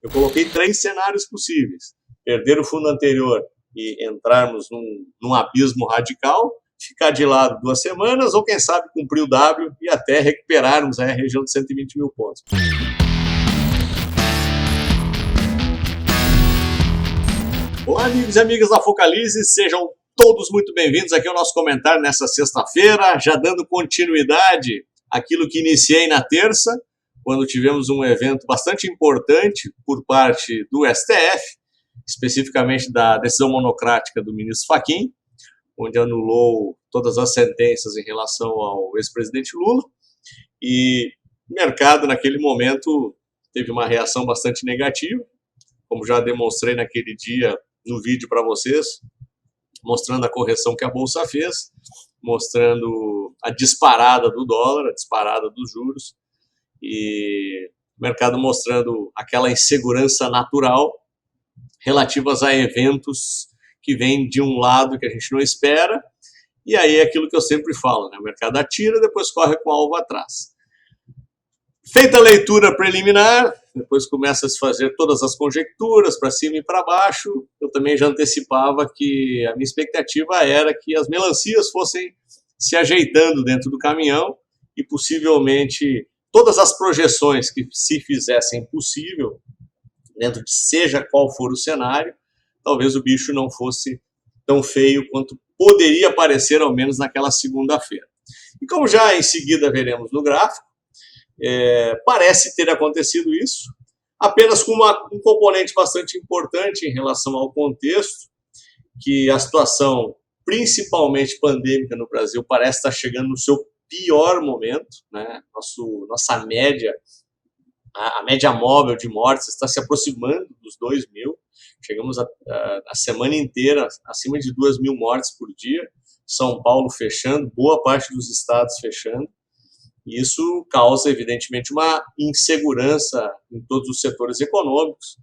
Eu coloquei 3 cenários possíveis: perder o fundo anterior e entrarmos num abismo radical, ficar de lado 2 semanas, ou quem sabe cumprir o W e até recuperarmos a região de 120 mil pontos. Olá, amigos e amigas da Focalize, sejam todos muito bem-vindos aqui ao nosso comentário nessa sexta-feira, já dando continuidade àquilo que iniciei na terça, quando tivemos um evento bastante importante por parte do STF, especificamente da decisão monocrática do ministro Fachin, onde anulou todas as sentenças em relação ao ex-presidente Lula, e o mercado naquele momento teve uma reação bastante negativa, como já demonstrei naquele dia no vídeo para vocês, mostrando a correção que a Bolsa fez, mostrando a disparada do dólar, a disparada dos juros, e o mercado mostrando aquela insegurança natural relativas a eventos que vêm de um lado que a gente não espera, e aí é aquilo que eu sempre falo, né? O mercado atira, depois corre com o alvo atrás. Feita a leitura preliminar, depois começa a se fazer todas as conjecturas para cima e para baixo. Eu também já antecipava que a minha expectativa era que as melancias fossem se ajeitando dentro do caminhão e possivelmente todas as projeções que se fizessem possível, dentro de seja qual for o cenário, talvez o bicho não fosse tão feio quanto poderia parecer, ao menos naquela segunda-feira. E como já em seguida veremos no gráfico, parece ter acontecido isso, apenas com um componente bastante importante em relação ao contexto, que a situação, principalmente pandêmica no Brasil, parece estar chegando no seu pior momento, né? Nossa média, a média móvel de mortes está se aproximando dos 2.000, chegamos a semana inteira acima de 2.000 mortes por dia, São Paulo fechando, boa parte dos estados fechando, e isso causa, evidentemente, uma insegurança em todos os setores econômicos,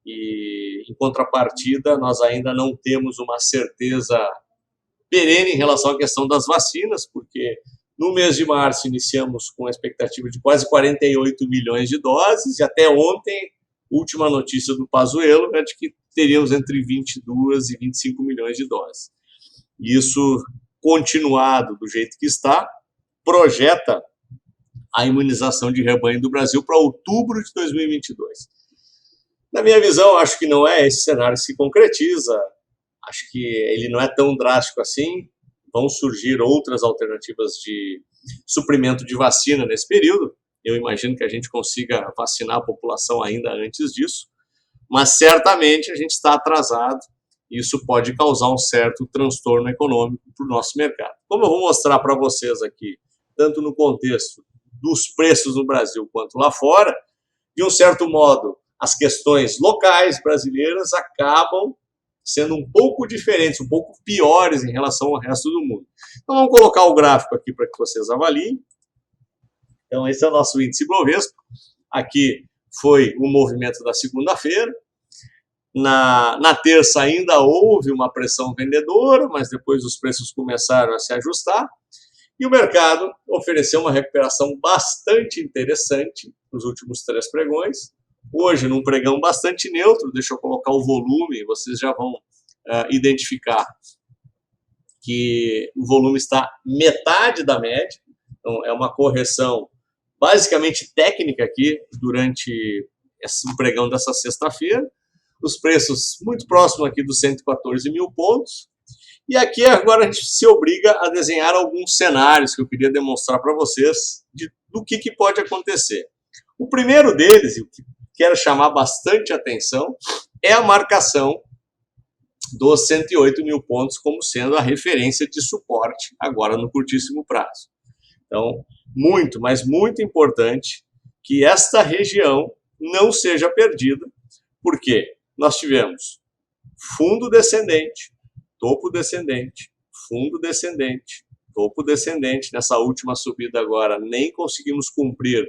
e, em contrapartida, nós ainda não temos uma certeza perene em relação à questão das vacinas, porque no mês de março iniciamos com a expectativa de quase 48 milhões de doses, e até ontem, última notícia do Pazuello, é de que teríamos entre 22 e 25 milhões de doses. Isso, continuado do jeito que está, projeta a imunização de rebanho do Brasil para outubro de 2022. Na minha visão, acho que não é esse cenário que se concretiza, acho que ele não é tão drástico assim, vão surgir outras alternativas de suprimento de vacina nesse período, eu imagino que a gente consiga vacinar a população ainda antes disso, mas certamente a gente está atrasado, e isso pode causar um certo transtorno econômico para o nosso mercado. Como eu vou mostrar para vocês aqui, tanto no contexto dos preços no Brasil quanto lá fora, de um certo modo, as questões locais brasileiras acabam sendo um pouco diferentes, um pouco piores em relação ao resto do mundo. Então vamos colocar o gráfico aqui para que vocês avaliem. Então esse é o nosso índice Bovespa. Aqui foi o movimento da segunda-feira. Na terça ainda houve uma pressão vendedora, mas depois os preços começaram a se ajustar. E o mercado ofereceu uma recuperação bastante interessante nos últimos 3 pregões. Hoje, num pregão bastante neutro, deixa eu colocar o volume, vocês já vão identificar que o volume está metade da média. Então, é uma correção basicamente técnica aqui durante o pregão dessa sexta-feira. Os preços muito próximos aqui dos 114 mil pontos. E aqui agora a gente se obriga a desenhar alguns cenários que eu queria demonstrar para vocês do que pode acontecer. O primeiro deles, e o que quero chamar bastante atenção, é a marcação dos 108 mil pontos como sendo a referência de suporte agora no curtíssimo prazo. Então, muito, mas muito importante que esta região não seja perdida, porque nós tivemos fundo descendente, topo descendente, fundo descendente, topo descendente. Nessa última subida agora nem conseguimos cumprir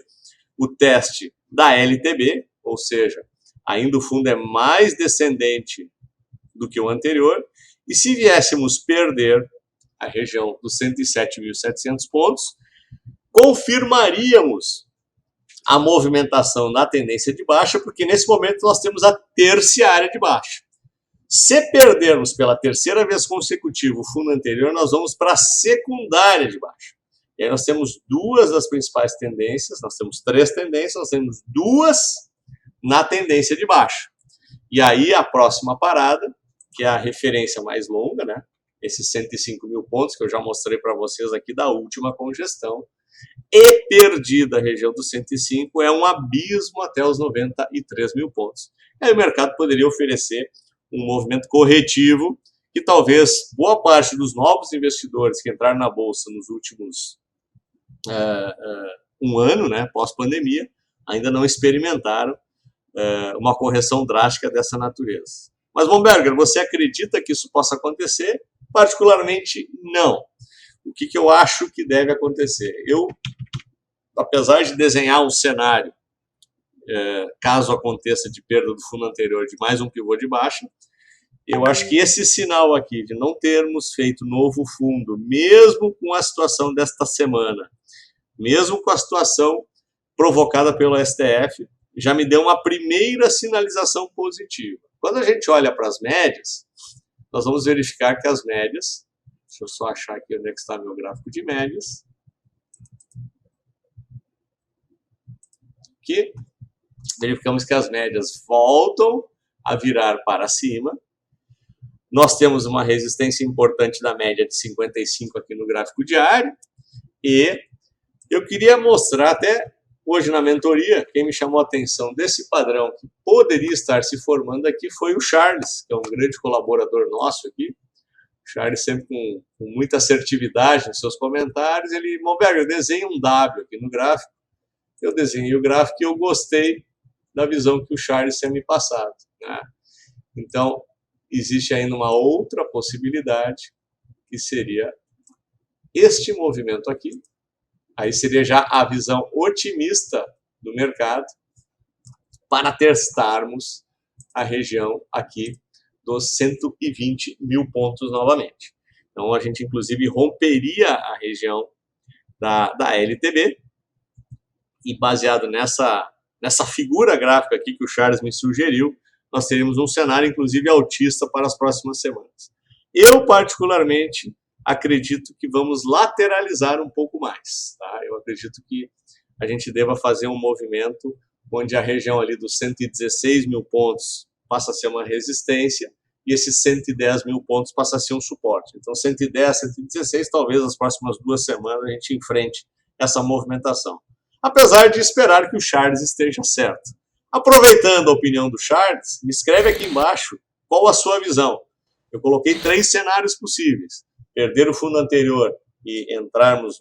o teste da LTB, ou seja, ainda o fundo é mais descendente do que o anterior, e se viéssemos perder a região dos 107.700 pontos, confirmaríamos a movimentação na tendência de baixa, porque nesse momento nós temos a terciária de baixa. Se perdermos pela terceira vez consecutiva o fundo anterior, nós vamos para a secundária de baixa. E aí nós temos duas das principais tendências, nós temos três tendências, nós temos duas na tendência de baixa. E aí a próxima parada, que é a referência mais longa, né? Esses 105 mil pontos que eu já mostrei para vocês aqui da última congestão, e perdida a região dos 105 é um abismo até os 93 mil pontos. E aí o mercado poderia oferecer um movimento corretivo que talvez boa parte dos novos investidores que entraram na Bolsa nos últimos um ano, né, pós-pandemia, ainda não experimentaram uma correção drástica dessa natureza. Mas, Bomberger, você acredita que isso possa acontecer? Particularmente, não. O que eu acho que deve acontecer? Eu, apesar de desenhar um cenário, caso aconteça de perda do fundo anterior de mais um pivô de baixa, eu acho que esse sinal aqui de não termos feito novo fundo, mesmo com a situação desta semana, mesmo com a situação provocada pelo STF, já me deu uma primeira sinalização positiva. Quando a gente olha para as médias, nós vamos verificar que as médias, deixa eu só achar aqui onde é que está meu gráfico de médias, que verificamos que as médias voltam a virar para cima. Nós temos uma resistência importante da média de 55 aqui no gráfico diário, e eu queria mostrar até hoje na mentoria, quem me chamou a atenção desse padrão que poderia estar se formando aqui foi o Charles, que é um grande colaborador nosso aqui. O Charles sempre com muita assertividade nos seus comentários. Ele, Bomberger, eu desenho um W aqui no gráfico. Eu desenhei o gráfico e eu gostei da visão que o Charles tinha me passado, né? Então, existe ainda uma outra possibilidade, que seria este movimento aqui. Aí seria já a visão otimista do mercado para testarmos a região aqui dos 120 mil pontos novamente. Então, a gente, inclusive, romperia a região da LTB e, baseado nessa figura gráfica aqui que o Charles me sugeriu, nós teríamos um cenário, inclusive, altista para as próximas semanas. Eu, particularmente, acredito que vamos lateralizar um pouco mais, tá? Eu acredito que a gente deva fazer um movimento onde a região ali dos 116 mil pontos passa a ser uma resistência e esses 110 mil pontos passa a ser um suporte. Então, 110, 116, talvez nas próximas 2 semanas a gente enfrente essa movimentação. Apesar de esperar que o Charles esteja certo. Aproveitando a opinião do Charles, me escreve aqui embaixo qual a sua visão. Eu coloquei 3 cenários possíveis. Perder o fundo anterior e entrarmos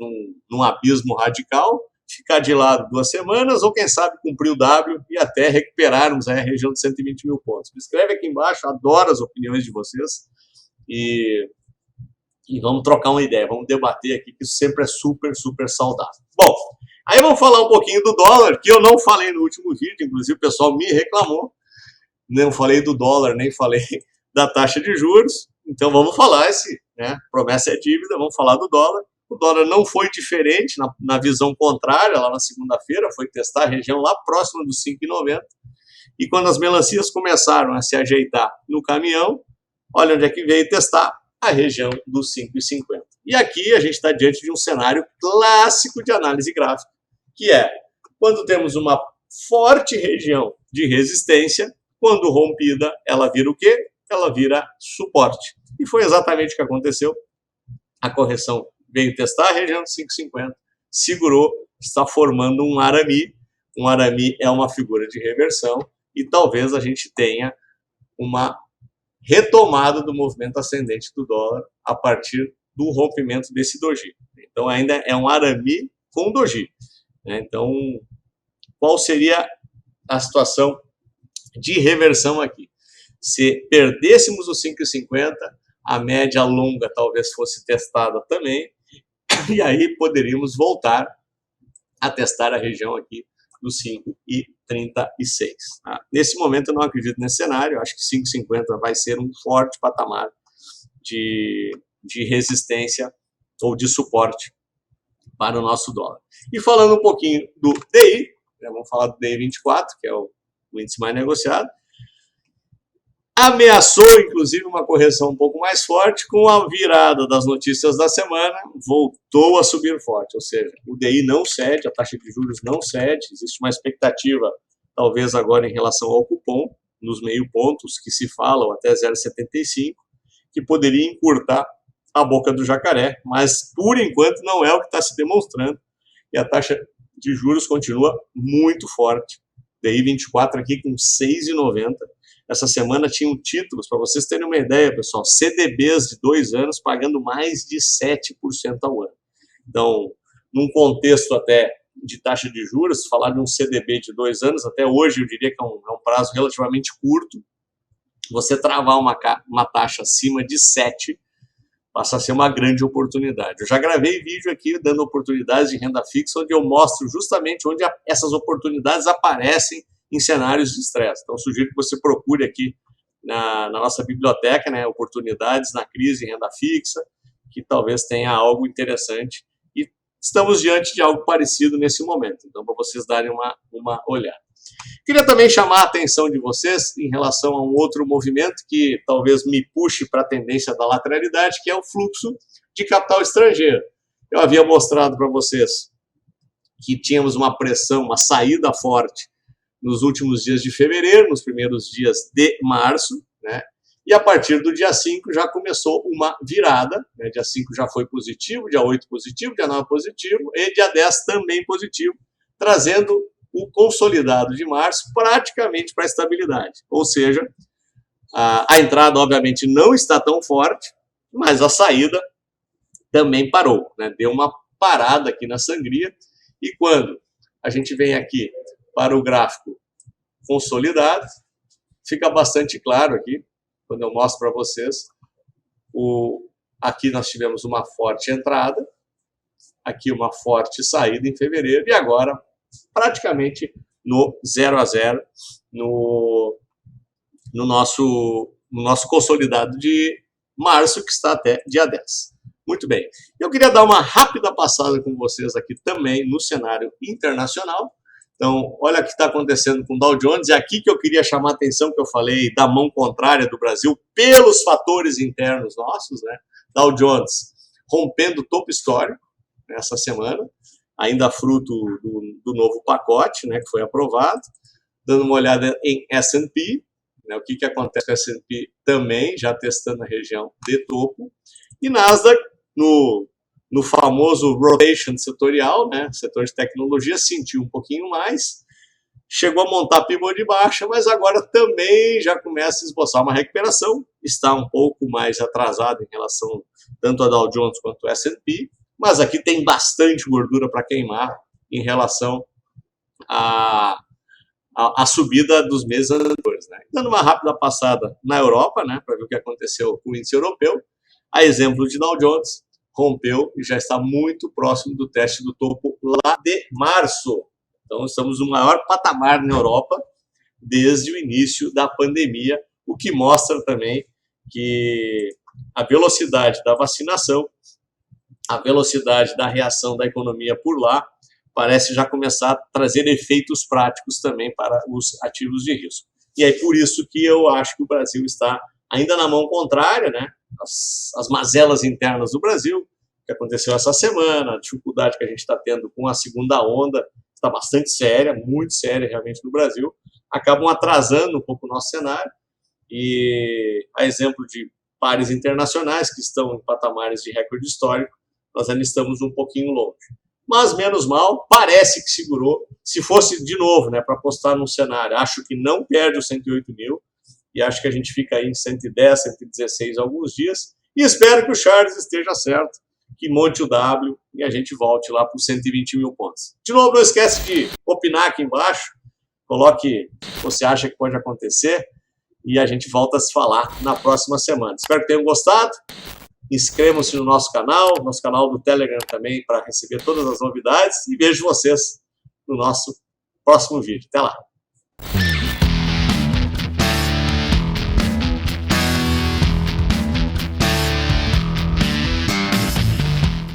num abismo radical, ficar de lado 2 semanas, ou quem sabe cumprir o W e até recuperarmos a região de 120 mil pontos. Me escreve aqui embaixo, adoro as opiniões de vocês e vamos trocar uma ideia, vamos debater aqui, que isso sempre é super, super saudável. Bom, aí vamos falar um pouquinho do dólar, que eu não falei no último vídeo, inclusive o pessoal me reclamou, não falei do dólar, nem falei da taxa de juros, então vamos falar promessa é dívida, vamos falar do dólar. O dólar não foi diferente na visão contrária, lá na segunda-feira, foi testar a região lá próxima dos 5,90. E quando as melancias começaram a se ajeitar no caminhão, olha onde é que veio testar a região dos 5,50. E aqui a gente está diante de um cenário clássico de análise gráfica, que é quando temos uma forte região de resistência, quando rompida, ela vira o quê? Ela vira suporte. E foi exatamente o que aconteceu. A correção veio testar a região de 5,50, segurou, está formando um arame. Um arame é uma figura de reversão e talvez a gente tenha uma retomada do movimento ascendente do dólar a partir do rompimento desse doji. Então ainda é um arame com doji. Então, qual seria a situação de reversão aqui? Se perdêssemos os 5,50, a média longa talvez fosse testada também, e aí poderíamos voltar a testar a região aqui dos 5,36. Tá? Nesse momento eu não acredito nesse cenário, acho que 5,50 vai ser um forte patamar de resistência ou de suporte para o nosso dólar. E falando um pouquinho do DI, né, vamos falar do DI 24, que é o índice mais negociado, ameaçou, inclusive, uma correção um pouco mais forte. Com a virada das notícias da semana, voltou a subir forte, ou seja, o DI não cede, a taxa de juros não cede, existe uma expectativa, talvez agora em relação ao cupom, nos meio pontos que se falam, até 0,75, que poderia encurtar a boca do jacaré, mas por enquanto não é o que está se demonstrando, e a taxa de juros continua muito forte. DI 24 aqui com 6,90. Essa semana tinham títulos, para vocês terem uma ideia, pessoal, CDBs de 2 anos pagando mais de 7% ao ano. Então, num contexto até de taxa de juros, falar de um CDB de 2 anos, até hoje eu diria que é um prazo relativamente curto, você travar uma taxa acima de 7 passa a ser uma grande oportunidade. Eu já gravei vídeo aqui dando oportunidades de renda fixa, onde eu mostro justamente onde essas oportunidades aparecem em cenários de estresse. Então, sugiro que você procure aqui na nossa biblioteca, né, oportunidades na crise em renda fixa, que talvez tenha algo interessante. E estamos diante de algo parecido nesse momento. Então, para vocês darem uma olhada. Queria também chamar a atenção de vocês em relação a um outro movimento que talvez me puxe para a tendência da lateralidade, que é o fluxo de capital estrangeiro. Eu havia mostrado para vocês que tínhamos uma pressão, uma saída forte nos últimos dias de fevereiro, nos primeiros dias de março, né? E a partir do dia 5 já começou uma virada, né? Dia 5 já foi positivo, dia 8 positivo, dia 9 positivo e dia 10 também positivo, trazendo o consolidado de março praticamente para a estabilidade. Ou seja, a entrada obviamente não está tão forte, mas a saída também parou, né? Deu uma parada aqui na sangria, e quando a gente vem aqui para o gráfico consolidado, fica bastante claro aqui, quando eu mostro para vocês, aqui nós tivemos uma forte entrada, aqui uma forte saída em fevereiro, e agora praticamente no 0 a 0 no nosso consolidado de março, que está até dia 10. Muito bem. Eu queria dar uma rápida passada com vocês aqui também no cenário internacional. Então, olha o que está acontecendo com o Dow Jones. É aqui que eu queria chamar a atenção, que eu falei da mão contrária do Brasil pelos fatores internos nossos, né? Dow Jones rompendo o topo histórico nessa semana, ainda fruto do novo pacote, né, que foi aprovado. Dando uma olhada em S&P, né, o que acontece com S&P também, já testando a região de topo. E Nasdaq, no famoso rotation setorial, né, setor de tecnologia, sentiu um pouquinho mais, chegou a montar pivô de baixa, mas agora também já começa a esboçar uma recuperação, está um pouco mais atrasado em relação tanto a Dow Jones quanto a S&P, mas aqui tem bastante gordura para queimar em relação à subida dos meses anteriores, né? Dando uma rápida passada na Europa, né, para ver o que aconteceu com o índice europeu, a exemplo de Dow Jones, rompeu e já está muito próximo do teste do topo lá de março. Então, estamos no maior patamar na Europa desde o início da pandemia, o que mostra também que a velocidade da vacinação, a velocidade da reação da economia por lá, parece já começar a trazer efeitos práticos também para os ativos de risco. E é por isso que eu acho que o Brasil está ainda na mão contrária, né? As mazelas internas do Brasil, que aconteceu essa semana, a dificuldade que a gente está tendo com a segunda onda, está bastante séria, muito séria realmente no Brasil, acabam atrasando um pouco o nosso cenário, e a exemplo de pares internacionais que estão em patamares de recorde histórico, nós ainda estamos um pouquinho longe. Mas, menos mal, parece que segurou. Se fosse, de novo, né, para apostar num cenário, acho que não perde os 108 mil, e acho que a gente fica aí em 110, 116 alguns dias, e espero que o Charles esteja certo, que monte o W e a gente volte lá para os 120 mil pontos. De novo, não esquece de opinar aqui embaixo, coloque o que você acha que pode acontecer, e a gente volta a se falar na próxima semana. Espero que tenham gostado. Inscrevam-se no nosso canal do Telegram também, para receber todas as novidades, e vejo vocês no nosso próximo vídeo. Até lá!